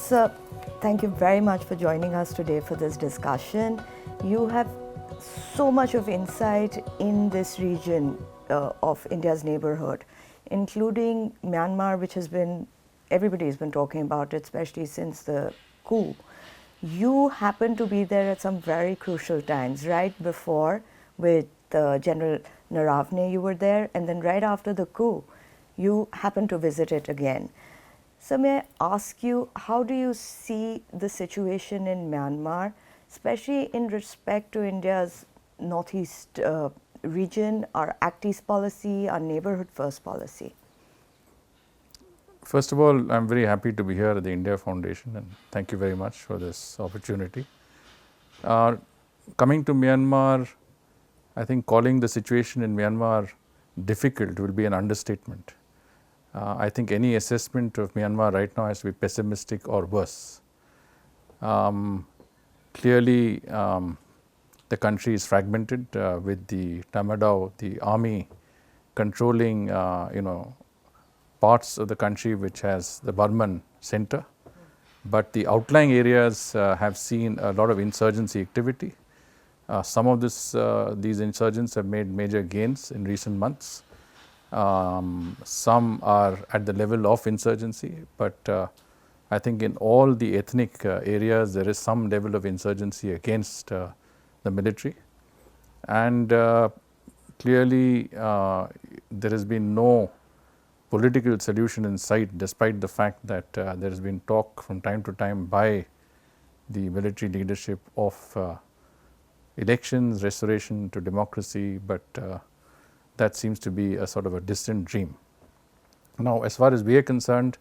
Sir, thank you very much for joining us today for this discussion. You have so much of insight in this region of India's neighborhood, including Myanmar, which has been, everybody's been talking about it, especially since the coup. You happened to be there at some very crucial times, right before with General Naravne, you were there, and then right after the coup, you happened to visit it again. So may I ask you, how do you see the situation in Myanmar, especially in respect to India's northeast region, our Act East policy, our neighborhood first policy? First of all, I'm very happy to be here at the India Foundation, and thank you very much for this opportunity. Coming to Myanmar, I think calling the situation in Myanmar difficult will be an understatement. I think any assessment of Myanmar right now has to be pessimistic or worse. Clearly, the country is fragmented with the Tatmadaw, the army controlling, parts of the country which has the Burman center, but the outlying areas have seen a lot of insurgency activity. Some of these insurgents have made major gains in recent months. Some are at the level of insurgency, but I think in all the ethnic areas there is some level of insurgency against the military, and clearly there has been no political solution in sight, despite the fact that there has been talk from time to time by the military leadership of elections, restoration to democracy, but that seems to be a sort of a distant dream. Now, as far as we are concerned,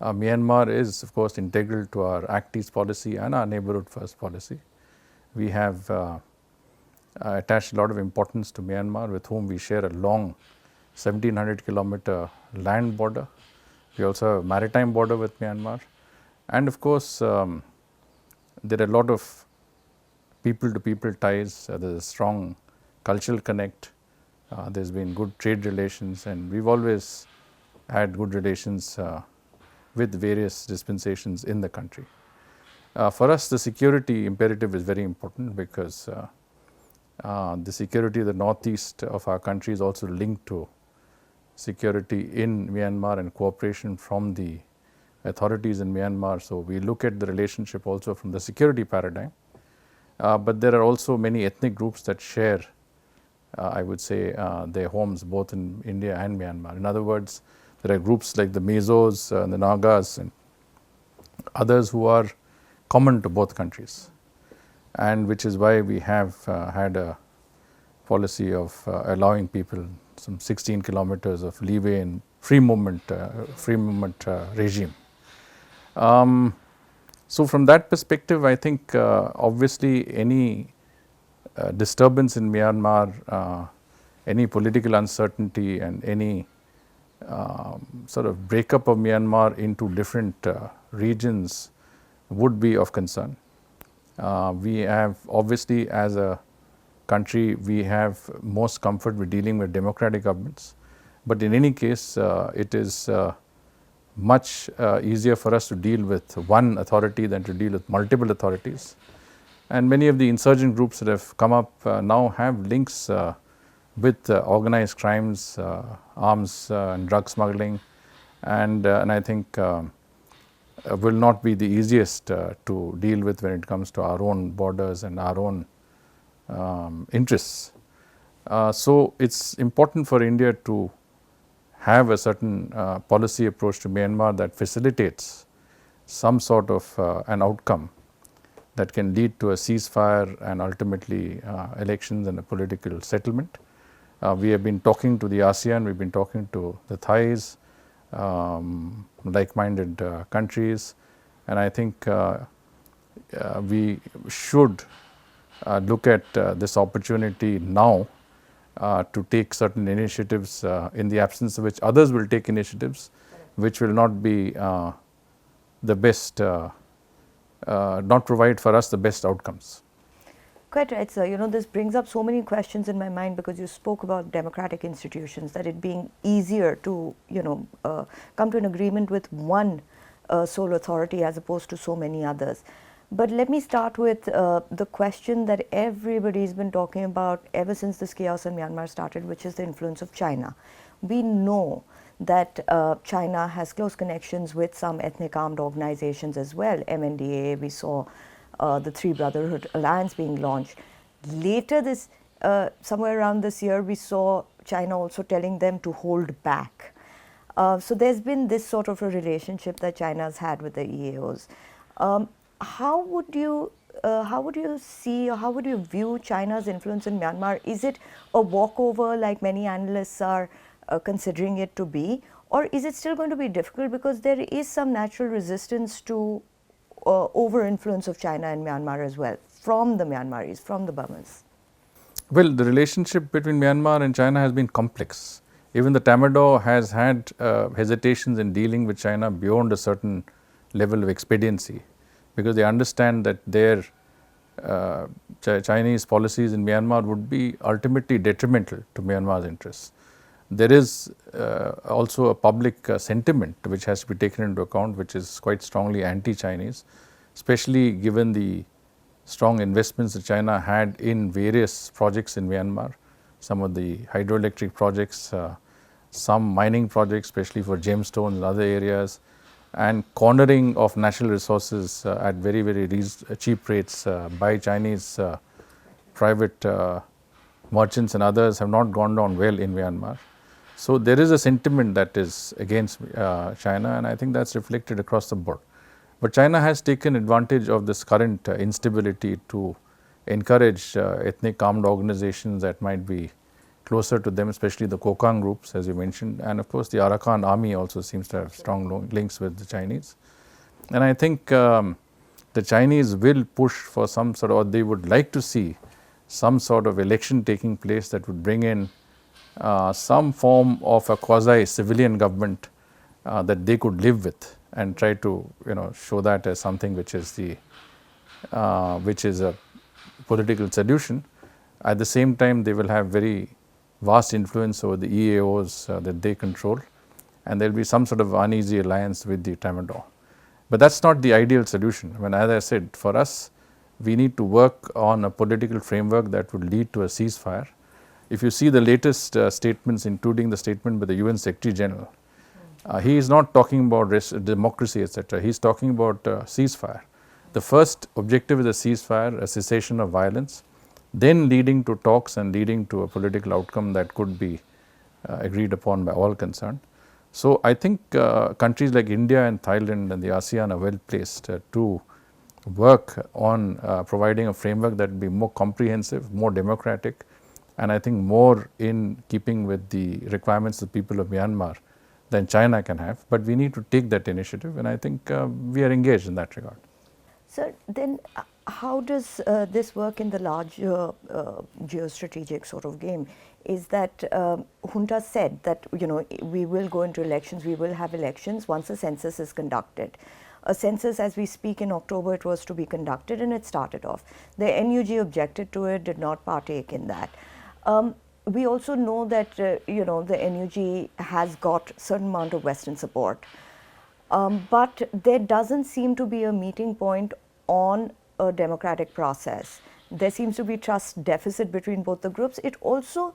Myanmar is of course integral to our Act East policy and our neighborhood first policy. We have attached a lot of importance to Myanmar, with whom we share a long 1700 kilometer land border. We also have a maritime border with Myanmar, and of course there are a lot of people to people ties. There is a strong cultural connect. There has been good trade relations, and we have always had good relations with various dispensations in the country. For us, the security imperative is very important, because the security of the northeast of our country is also linked to security in Myanmar and cooperation from the authorities in Myanmar. So, we look at the relationship also from the security paradigm, but there are also many ethnic groups that share, I would say, their homes both in India and Myanmar. In other words, there are groups like the Mizos, the Nagas, and others who are common to both countries, and which is why we have had a policy of allowing people some 16 kilometers of leeway in free movement regime. So, from that perspective, I think obviously any disturbance in Myanmar, any political uncertainty, and any sort of breakup of Myanmar into different regions would be of concern. We have obviously, as a country, we have most comfort with dealing with democratic governments, but in any case it is much easier for us to deal with one authority than to deal with multiple authorities. And many of the insurgent groups that have come up now have links with organized crimes, arms and drug smuggling, and I think will not be the easiest to deal with when it comes to our own borders and our own interests. So, it is important for India to have a certain policy approach to Myanmar that facilitates some sort of an outcome that can lead to a ceasefire and ultimately elections and a political settlement. We have been talking to the ASEAN, we have been talking to the Thais, like-minded countries, and I think we should look at this opportunity now to take certain initiatives, in the absence of which others will take initiatives which will not be the best, not provide for us the best outcomes. Quite right, sir. This brings up so many questions in my mind, because you spoke about democratic institutions, that it being easier to, come to an agreement with one sole authority as opposed to so many others. But let me start with the question that everybody's been talking about ever since this chaos in Myanmar started, which is the influence of China. We know that China has close connections with some ethnic armed organizations as well. MNDA, we saw the Three Brotherhood Alliance being launched. Later this, somewhere around this year, we saw China also telling them to hold back. So there's been this sort of a relationship that China's had with the EAOs. How would you see, or how would you view China's influence in Myanmar? Is it a walkover like many analysts are considering it to be, or is it still going to be difficult because there is some natural resistance to over influence of China in Myanmar as well, from the Myanmaris, from the Burmans? Well, the relationship between Myanmar and China has been complex. Even the Tamado has had hesitations in dealing with China beyond a certain level of expediency, because they understand that their Chinese policies in Myanmar would be ultimately detrimental to Myanmar's interests. There is also a public sentiment which has to be taken into account, which is quite strongly anti-Chinese, especially given the strong investments that China had in various projects in Myanmar, some of the hydroelectric projects, some mining projects, especially for gemstones and other areas, and cornering of natural resources at very, very cheap rates by Chinese private merchants and others have not gone down well in Myanmar. So there is a sentiment that is against China, and I think that's reflected across the board. But China has taken advantage of this current instability to encourage ethnic armed organizations that might be closer to them, especially the Kokang groups, as you mentioned, and of course the Arakan army also seems to have strong links with the Chinese. And I think the Chinese will push for some sort of, or they would like to see some sort of election taking place that would bring in some form of a quasi-civilian government that they could live with, and try to show that as something which is a political solution. At the same time, they will have very vast influence over the EAOs that they control, and there will be some sort of uneasy alliance with the Tamado. But that's not the ideal solution. I mean, as I said, for us, we need to work on a political framework that would lead to a ceasefire. If you see the latest statements, including the statement by the UN Secretary General, he is not talking about democracy, etc. He is talking about ceasefire. The first objective is a ceasefire, a cessation of violence, then leading to talks and leading to a political outcome that could be agreed upon by all concerned. So I think countries like India and Thailand and the ASEAN are well placed to work on providing a framework that will be more comprehensive, more democratic, and I think more in keeping with the requirements of the people of Myanmar than China can have. But we need to take that initiative, and I think we are engaged in that regard. So then how does this work in the larger geostrategic sort of game? Is that junta said that we will go into elections, we will have elections once a census is conducted. A census, as we speak, in October it was to be conducted, and it started off. The NUG objected to it, did not partake in that. We also know that the NUG has got certain amount of Western support, but there doesn't seem to be a meeting point on a democratic process. There seems to be trust deficit between both the groups. It also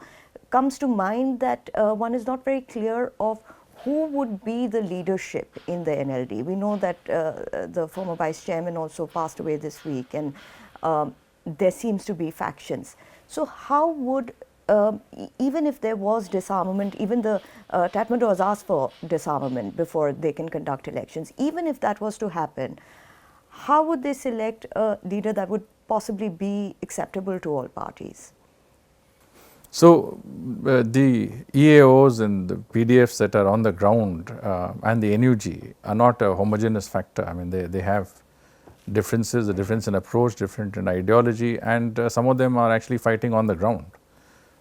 comes to mind that one is not very clear of who would be the leadership in the NLD. We know that the former vice chairman also passed away this week, and there seems to be factions. So how would, even if there was disarmament, even the Tatmadaw has asked for disarmament before they can conduct elections, even if that was to happen, how would they select a leader that would possibly be acceptable to all parties? So the EAOs and the PDFs that are on the ground and the NUG are not a homogeneous factor. I mean, they have differences, a difference in approach, different in ideology, and some of them are actually fighting on the ground.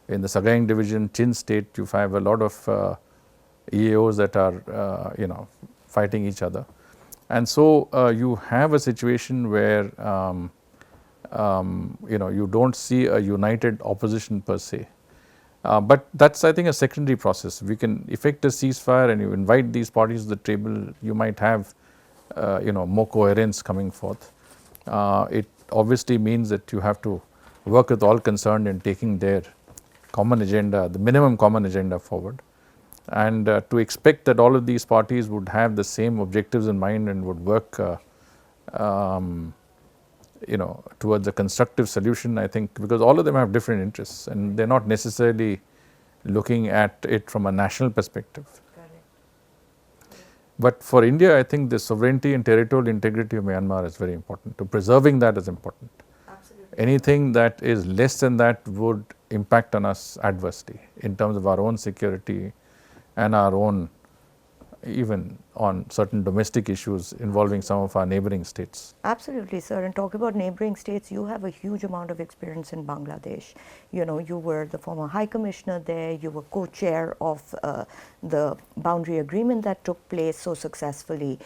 In the Sagaing division, Chin state, you have a lot of EAOs that are fighting each other. And so you have a situation where you don't see a united opposition per se. But that's, I think, a secondary process. We can effect a ceasefire and you invite these parties to the table. You might have more coherence coming forth. It obviously means that you have to work with all concerned in taking their common agenda, the minimum common agenda forward, and to expect that all of these parties would have the same objectives in mind and would work towards a constructive solution, I think, because all of them have different interests and they're not necessarily looking at it from a national perspective. But for India, I think the sovereignty and territorial integrity of Myanmar is very important. To preserving that is important. Absolutely. Anything that is less than that would impact on us adversely in terms of our own security and our own, even on certain domestic issues involving some of our neighboring states. Absolutely, sir. And talk about neighboring states, you have a huge amount of experience in Bangladesh. You were the former High Commissioner there, you were co-chair of the boundary agreement that took place so successfully.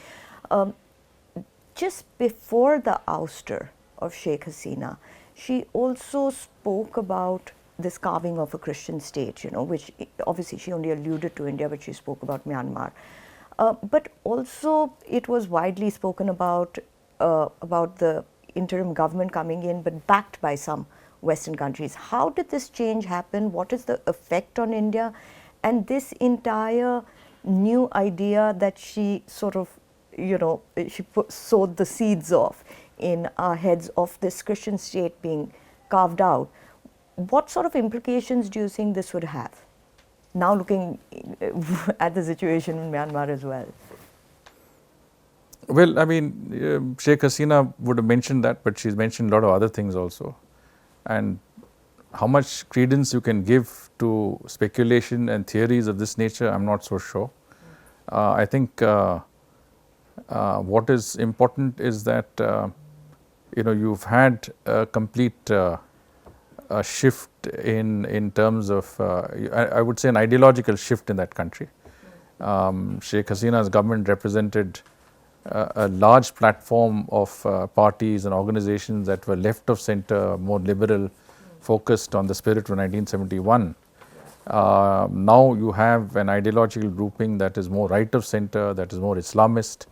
Just before the ouster of Sheikh Hasina, she also spoke about this carving of a Christian state, which obviously she only alluded to India, but she spoke about Myanmar. But also it was widely spoken about the interim government coming in, but backed by some Western countries. How did this change happen? What is the effect on India? And this entire new idea that she sort of, sowed the seeds of in our heads of this Christian state being carved out. What sort of implications do you think this would have? Now looking at the situation in Myanmar as well. Well, I mean, Sheikh Hasina would have mentioned that, but she's mentioned a lot of other things also. And how much credence you can give to speculation and theories of this nature, I'm not so sure. I think what is important is that, you've had a complete a shift in terms of, I would say, an ideological shift in that country. Sheikh Hasina's government represented a large platform of parties and organizations that were left of center, more liberal, focused on the spirit of 1971. Now you have an ideological grouping that is more right of center, that is more Islamist,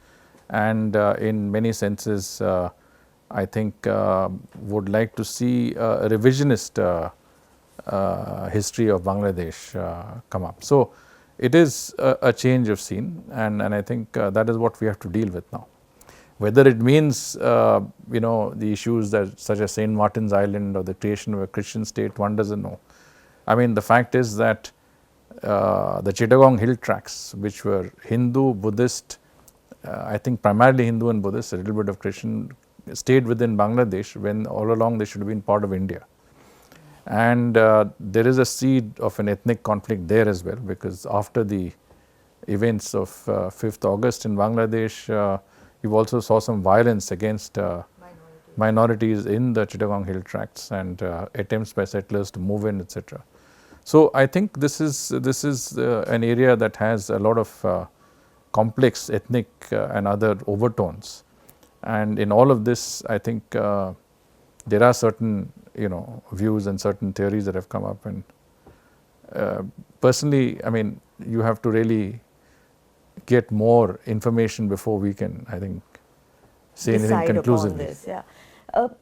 and in many senses I think would like to see a revisionist history of Bangladesh come up. So it is a change of scene, and I think that is what we have to deal with now. Whether it means the issues that such as St. Martin's Island or the creation of a Christian state, one doesn't know. I mean, the fact is that the Chittagong hill tracts, which were Hindu, Buddhist, I think primarily Hindu and Buddhist, a little bit of Christian, stayed within Bangladesh when all along they should have been part of India. And there is a seed of an ethnic conflict there as well, because after the events of 5th August in Bangladesh, you also saw some violence against minorities in the Chittagong hill tracts and attempts by settlers to move in, etc. So I think this is an area that has a lot of complex ethnic and other overtones. And in all of this, I think there are certain views and certain theories that have come up. And personally, I mean, you have to really get more information before we can, I think, say anything conclusively. Upon this, yeah.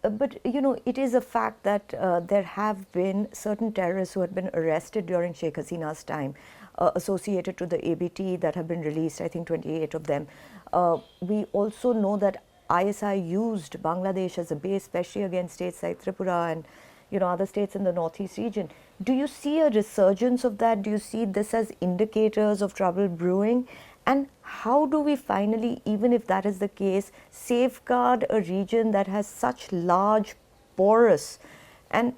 But it is a fact that there have been certain terrorists who had been arrested during Sheikh Hasina's time, associated to the ABT, that have been released, I think 28 of them. We also know that ISI used Bangladesh as a base, especially against states like Tripura and other states in the northeast region. Do you see a resurgence of that? Do you see this as indicators of trouble brewing? And how do we finally, even if that is the case, safeguard a region that has such large, porous, and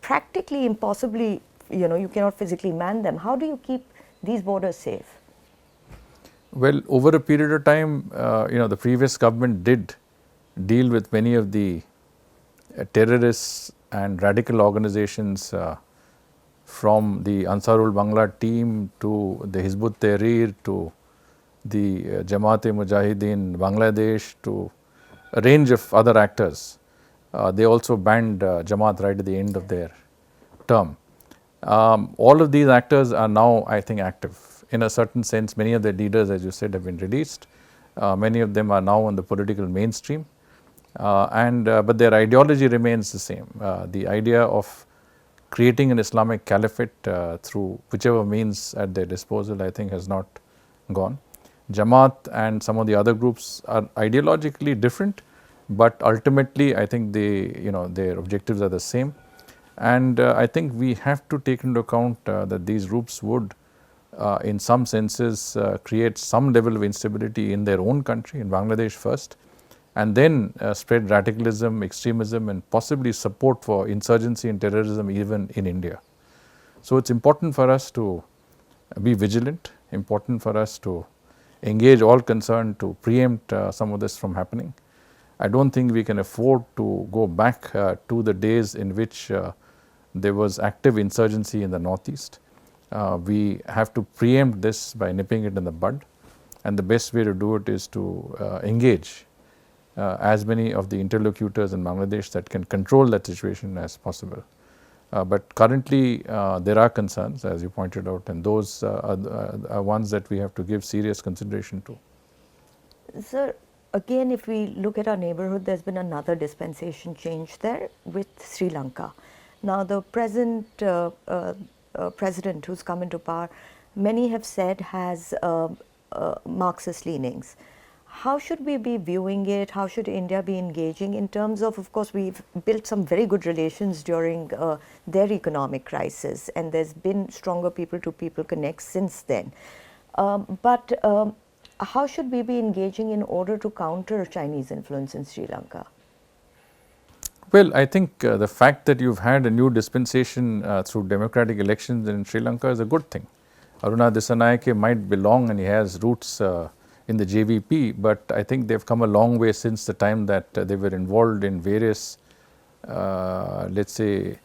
practically impossibly, you cannot physically man them. How do you keep these borders safe? Well, over a period of time, the previous government did deal with many of the terrorists and radical organizations from the Ansarul Bangla team to the Hizbut Tahrir to the Jamaat-e-Mujahideen Bangladesh to a range of other actors. They also banned Jamaat right at the end of their term. All of these actors are now, I think, active. In a certain sense, many of the leaders, as you said, have been released. Many of them are now on the political mainstream, but their ideology remains the same. The idea of creating an Islamic caliphate through whichever means at their disposal, I think, has not gone. Jamaat and some of the other groups are ideologically different, but ultimately I think their objectives are the same. And I think we have to take into account that these groups would in some senses create some level of instability in their own country, in Bangladesh first, and then spread radicalism, extremism, and possibly support for insurgency and terrorism even in India. So it's important for us to be vigilant, important for us to engage all concerned to preempt some of this from happening. I don't think we can afford to go back to the days in which there was active insurgency in the northeast. We have to preempt this by nipping it in the bud, and the best way to do it is to engage as many of the interlocutors in Bangladesh that can control that situation as possible. But currently there are concerns, as you pointed out, and those are ones that we have to give serious consideration to. Sir, again, if we look at our neighborhood, there's been another dispensation change there with Sri Lanka. Now, the present president who's come into power, many have said has Marxist leanings. How should we be viewing it? How should India be engaging in terms of course, we've built some very good relations during their economic crisis, and there's been stronger people-to-people connects since then. But how should we be engaging in order to counter Chinese influence in Sri Lanka? Well, I think the fact that you've had a new dispensation through democratic elections in Sri Lanka is a good thing. Aruna Dissanayake might belong and he has roots in the JVP, but I think they've come a long way since the time that they were involved in various, let's say,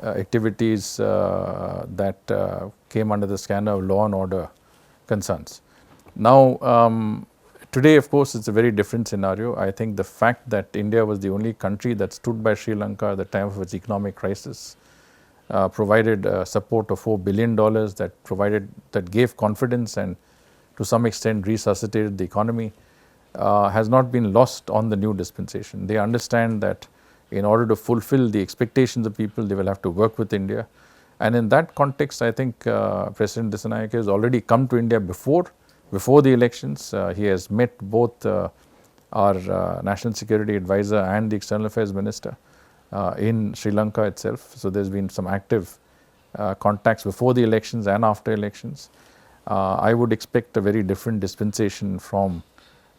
activities that came under the scanner of law and order concerns. Now, today, of course, it's a very different scenario. I think the fact that India was the only country that stood by Sri Lanka at the time of its economic crisis, provided support of $4 billion that gave confidence and to some extent resuscitated the economy, has not been lost on the new dispensation. They understand that in order to fulfill the expectations of people, they will have to work with India. And in that context, I think President Dissanayake has already come to India before the elections. He has met both our National Security Advisor and the External Affairs Minister in Sri Lanka itself. So there's been some active contacts before the elections and after elections. I would expect a very different dispensation from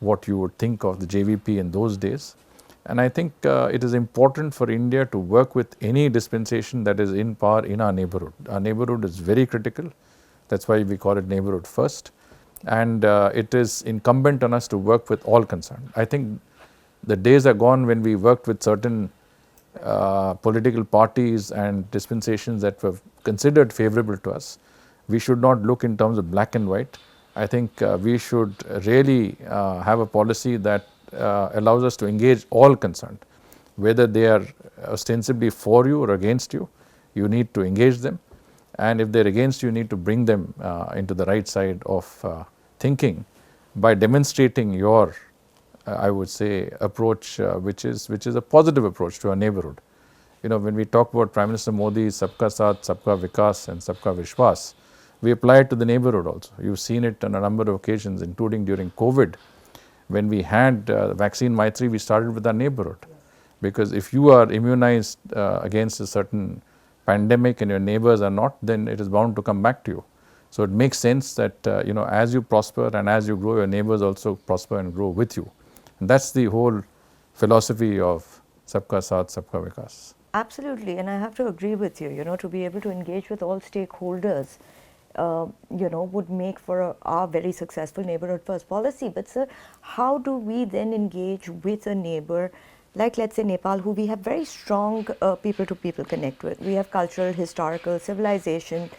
what you would think of the JVP in those days. And I think it is important for India to work with any dispensation that is in power in our neighborhood. Our neighborhood is very critical. That's why we call it neighborhood first. And it is incumbent on us to work with all concerned. I think the days are gone when we worked with certain political parties and dispensations that were considered favorable to us. We should not look in terms of black and white. I think we should really have a policy that allows us to engage all concerned. Whether they are ostensibly for you or against you, you need to engage them. And if they're against you, you need to bring them into the right side of thinking by demonstrating your, I would say, approach, which is a positive approach to our neighborhood. You know, when we talk about Prime Minister Modi's Sabka Saath, Sabka Vikas and Sabka Vishwas, we apply it to the neighborhood also. You've seen it on a number of occasions, including during COVID. When we had vaccine Maitri, we started with our neighborhood. Because if you are immunized against a certain pandemic and your neighbors are not, then it is bound to come back to you. So it makes sense that as you prosper and as you grow, your neighbors also prosper and grow with you. And that's the whole philosophy of Sabka Saath, Sabka Vikas. Absolutely, and I have to agree with you. To be able to engage with all stakeholders, would make for our very successful neighborhood first policy. But sir, how do we then engage with a neighbor like, let's say, Nepal, who we have very strong people-to-people connect with? We have cultural, historical, civilizational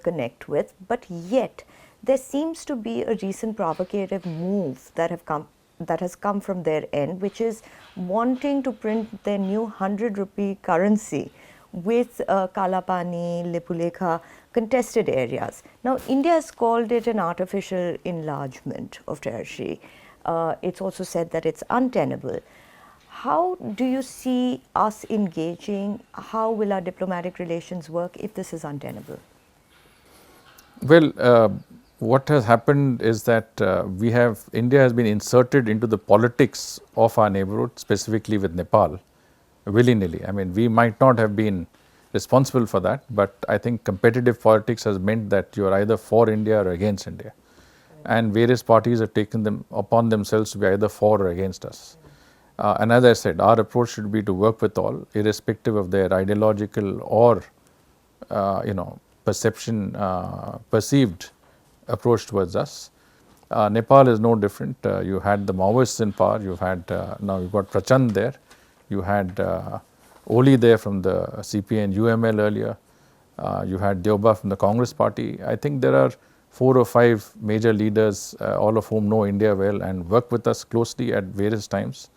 connect with, but yet there seems to be a recent provocative move that has come from their end, which is wanting to print their new 100 rupee currency with Kalapani, Lipulekha contested areas. Now, India has called it an artificial enlargement of territory. It's also said that it's untenable. How do you see us engaging? How will our diplomatic relations work if this is untenable? Well, what has happened is that India has been inserted into the politics of our neighborhood, specifically with Nepal, willy-nilly. I mean, we might not have been responsible for that, but I think competitive politics has meant that you are either for India or against India. And various parties have taken them upon themselves to be either for or against us. And as I said, our approach should be to work with all, irrespective of their ideological or perceived approach towards us. Nepal is no different. You had the Maoists in power. Now you've got Prachand there. You had Oli there from the CPA and UML earlier. You had Deoba from the Congress party. I think there are 4 or 5 major leaders, all of whom know India well and work with us closely at various times.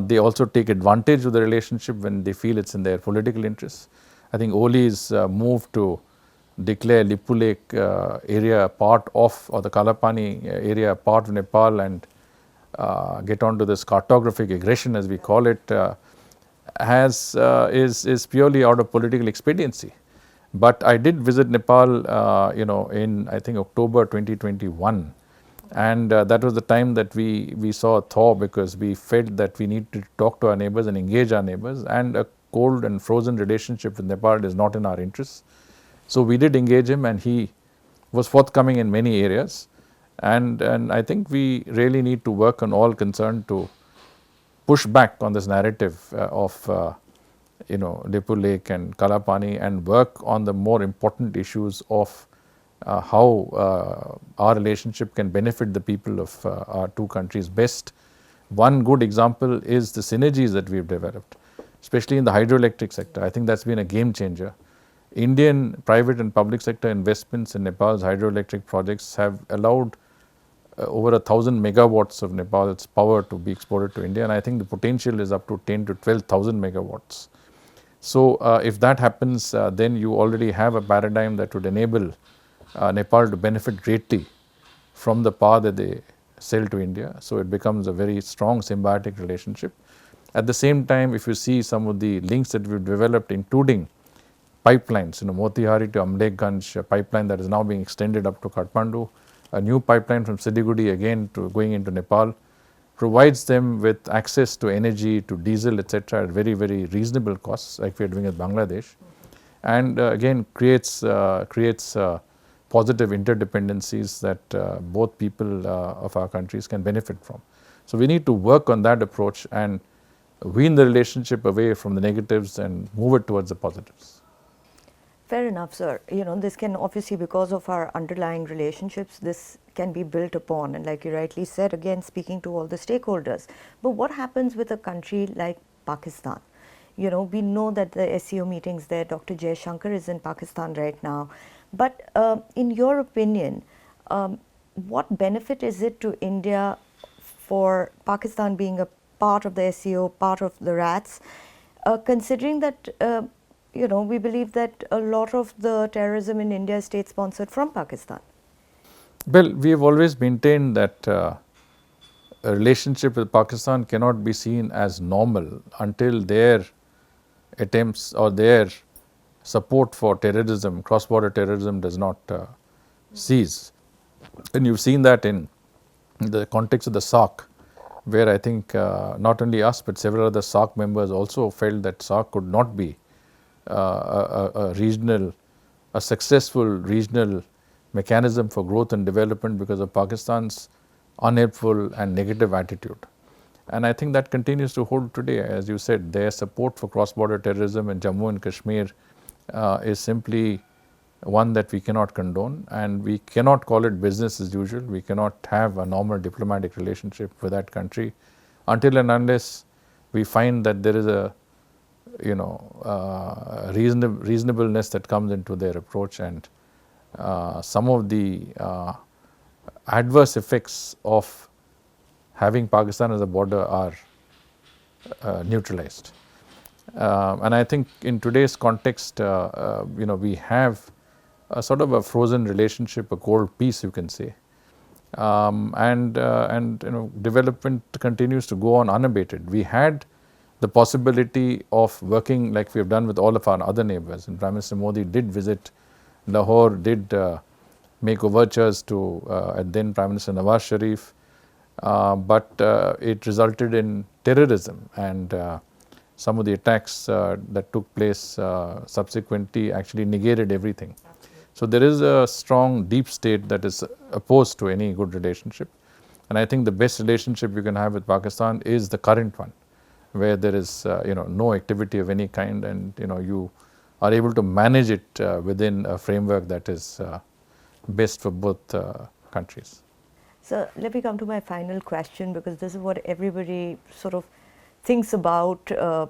They also take advantage of the relationship when they feel it's in their political interests. I think Oli's move to declare Lipu Lake area part of, or the Kalapani area part of Nepal, and get onto this cartographic aggression, as we call it, is purely out of political expediency. But I did visit Nepal, in I think October 2021. And that was the time that we saw a thaw, because we felt that we need to talk to our neighbors and engage our neighbors, and a cold and frozen relationship with Nepal is not in our interests. So we did engage him, and he was forthcoming in many areas. And I think we really need to work on all concerned to push back on this narrative of Lipu Lake and Kalapani, and work on the more important issues of how our relationship can benefit the people of our two countries best. One good example is the synergies that we've developed, especially in the hydroelectric sector. I think that's been a game changer. Indian private and public sector investments in Nepal's hydroelectric projects have allowed over 1,000 megawatts of Nepal's power to be exported to India, and I think the potential is up to 10 to 12,000 megawatts. So if that happens, then you already have a paradigm that would enable Nepal to benefit greatly from the power that they sell to India. So it becomes a very strong symbiotic relationship. At the same time, if you see some of the links that we've developed, including pipelines, Motihari to Amlekganj, a pipeline that is now being extended up to Kathmandu, a new pipeline from Siliguri again to going into Nepal, provides them with access to energy, to diesel, etc., at very, very reasonable costs, like we are doing with Bangladesh, and again creates positive interdependencies that both people of our countries can benefit from. So we need to work on that approach and wean the relationship away from the negatives and move it towards the positives. Fair enough, sir. This can obviously, because of our underlying relationships, this can be built upon, and like you rightly said, again speaking to all the stakeholders. But what happens with a country like Pakistan? We know that the SCO meetings there, Dr. Jaishankar is in Pakistan right now. But in your opinion, what benefit is it to India for Pakistan being a part of the SCO, part of the RATS, considering that we believe that a lot of the terrorism in India is state-sponsored from Pakistan? Well, we have always maintained that a relationship with Pakistan cannot be seen as normal until their attempts or their support for terrorism, cross-border terrorism, does not cease. And you've seen that in the context of the SARC, where I think not only us but several other SARC members also felt that SARC could not be a successful regional mechanism for growth and development because of Pakistan's unhelpful and negative attitude. And I think that continues to hold today. As you said, their support for cross-border terrorism in Jammu and Kashmir is simply one that we cannot condone, and we cannot call it business as usual. We cannot have a normal diplomatic relationship with that country until and unless we find that there is a reasonableness that comes into their approach, and some of the adverse effects of having Pakistan as a border are neutralized. And I think in today's context, we have a sort of a frozen relationship, a cold peace, you can say. and development continues to go on unabated. We had the possibility of working like we have done with all of our other neighbors, and Prime Minister Modi did visit Lahore, did make overtures to then Prime Minister Nawaz Sharif, but it resulted in terrorism, and some of the attacks that took place subsequently actually negated everything. So there is a strong deep state that is opposed to any good relationship, and I think the best relationship you can have with Pakistan is the current one, where there is no activity of any kind, and you are able to manage it within a framework that is best for both countries. So let me come to my final question, because this is what everybody sort of thinks about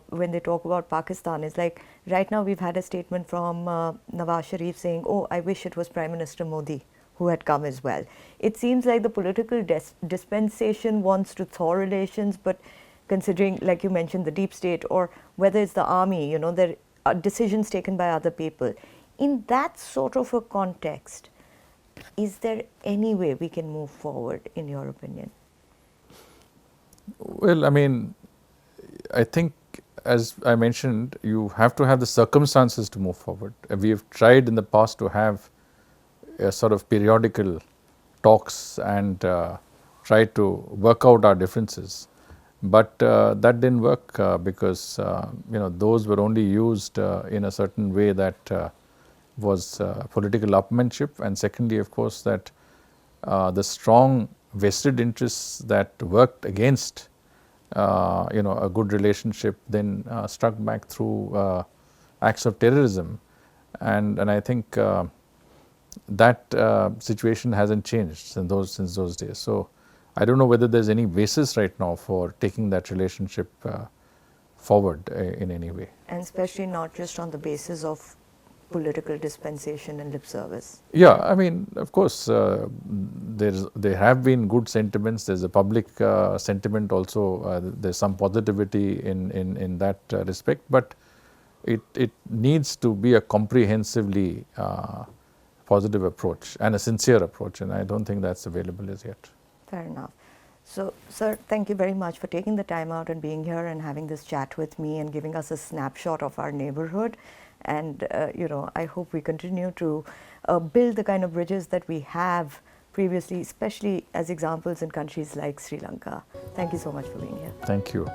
when they talk about Pakistan. Is like right now we've had a statement from Nawaz Sharif saying, "Oh, I wish it was Prime Minister Modi who had come as well." It seems like the political dispensation wants to thaw relations, but considering, like you mentioned, the deep state, or whether it's the army, there are decisions taken by other people. In that sort of a context, is there any way we can move forward, in your opinion? Well, I mean, I think, as I mentioned, you have to have the circumstances to move forward. We have tried in the past to have a sort of periodical talks and try to work out our differences, but that didn't work because those were only used in a certain way that was political upmanship, and secondly, of course, that the strong vested interests that worked against a good relationship then struck back through acts of terrorism, and I think that situation hasn't changed since those days. So I don't know whether there's any basis right now for taking that relationship forward in any way. And especially not just on the basis of political dispensation and lip service. Yeah, I mean, of course, there have been good sentiments. There's a public sentiment also. There's some positivity in that respect, but it needs to be a comprehensively positive approach and a sincere approach, and I don't think that's available as yet. Fair enough. So, sir, thank you very much for taking the time out and being here and having this chat with me and giving us a snapshot of our neighborhood. And, I hope we continue to build the kind of bridges that we have previously, especially as examples in countries like Sri Lanka. Thank you so much for being here. Thank you.